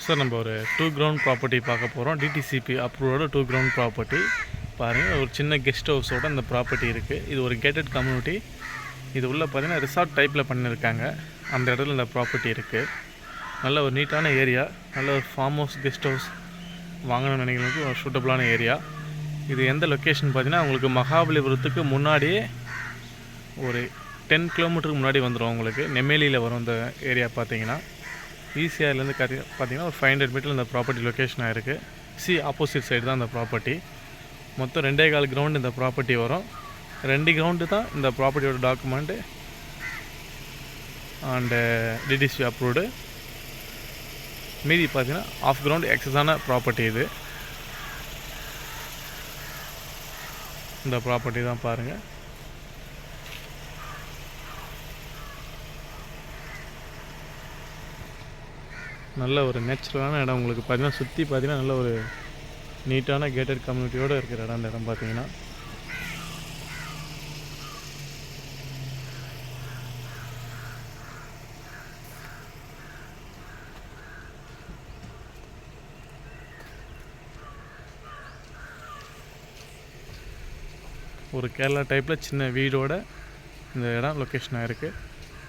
Sir நம்ம ஒரு 2 ground property பார்க்க போகிறோம். டிடிசிபி அப்ரூவோட 2 கிரவுண்ட் ப்ராப்பர்ட்டி பாருங்கள். ஒரு சின்ன கெஸ்ட் ஹவுஸோட இந்த ப்ராப்பர்ட்டி இருக்குது. இது ஒரு கேட்டட் கம்யூனிட்டி. இது உள்ள பார்த்தீங்கன்னா ரிசார்ட் டைப்பில் பண்ணியிருக்காங்க. அந்த இடத்துல இந்த ப்ராப்பர்ட்டி இருக்குது. நல்ல ஒரு நீட்டான ஏரியா, நல்ல ஒரு ஃபார்ம் ஹவுஸ் கெஸ்ட் ஹவுஸ் வாங்கணும்னு நினைக்கிறவங்களுக்கு ஒரு சூட்டபுளான ஏரியா. இது எந்த லொக்கேஷன் பார்த்தீங்கன்னா உங்களுக்கு மகாபலிபுரத்துக்கு முன்னாடியே ஒரு 10 கிலோமீட்டருக்கு முன்னாடி வந்துடும். உங்களுக்கு நெம்மேலியில் வரும் இந்த ஏரியா. பார்த்தீங்கன்னா ஈசிஆர்லேருந்து பார்த்தீங்கன்னா ஒரு 500 மீட்டர் இந்த ப்ராப்பர்ட்டி லொக்கேஷன் ஆகிருக்கு. ஆப்போசிட் சைடு தான் இந்த ப்ராப்பர்ட்டி. மொத்தம் 2.25 கிரவுண்டு இந்த ப்ராப்பர்ட்டி வரும். 2 கிரவுண்டு தான் இந்த ப்ராப்பர்ட்டியோட டாக்குமெண்ட்டு அண்டு டிடிசி அப்ரூவ்டு. மீதி பார்த்தீங்கன்னா ஆஃப் கிரவுண்ட் எக்ஸஸான ப்ராப்பர்ட்டி. இது இந்த ப்ராப்பர்ட்டி தான் பாருங்கள். நல்ல ஒரு நேச்சுரலான இடம். உங்களுக்கு பார்த்தீங்கன்னா சுற்றி பார்த்தீங்கன்னா நல்ல ஒரு நீட்டான கேட்டட் கம்யூனிட்டியோடு இருக்கிற இடம். அந்த இடம் பார்த்தீங்கன்னா ஒரு கேரளா டைப்பில் சின்ன வீடோட இந்த இடம் லொக்கேஷன் ஆகிருக்கு.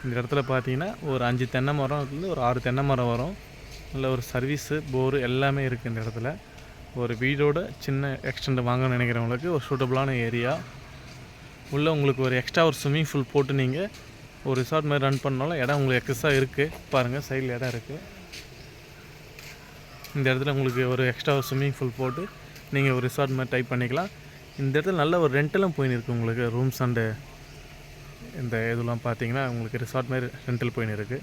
இந்த இடத்துல பார்த்தீங்கன்னா ஒரு 5 தென்னை மரம்லேருந்து ஒரு 6 தென்னை மரம் வரும். நல்ல ஒரு சர்வீஸு, போரு எல்லாமே இருக்குது இந்த இடத்துல. ஒரு வீடோட சின்ன எக்ஸ்டெண்ட் வாங்கணும்னு நினைக்கிறவங்களுக்கு ஒரு சூட்டபுளான ஏரியா. உள்ளே உங்களுக்கு ஒரு எக்ஸ்ட்ரா ஒரு ஸ்விம்மிங் பூல் போட்டு நீங்கள் ஒரு ரிசார்ட் மாதிரி ரன் பண்ணாலும் இடம் உங்களுக்கு எக்ஸஸாக இருக்குது. பாருங்கள், சைடில் இடம் இருக்குது. இந்த இடத்துல உங்களுக்கு ஒரு எக்ஸ்ட்ரா ஒரு ஸ்விம்மிங் பூல் போட்டு நீங்கள் ஒரு ரிசார்ட் மாதிரி டைப் பண்ணிக்கலாம். இந்த இடத்துல நல்ல ஒரு ரெண்டலும் போயின்னு இருக்குது. உங்களுக்கு ரூம்ஸ் அண்டு இந்த இதெல்லாம் பார்த்தீங்கன்னா உங்களுக்கு ரிசார்ட் மாதிரி ரெண்டல் போயின்னு இருக்குது.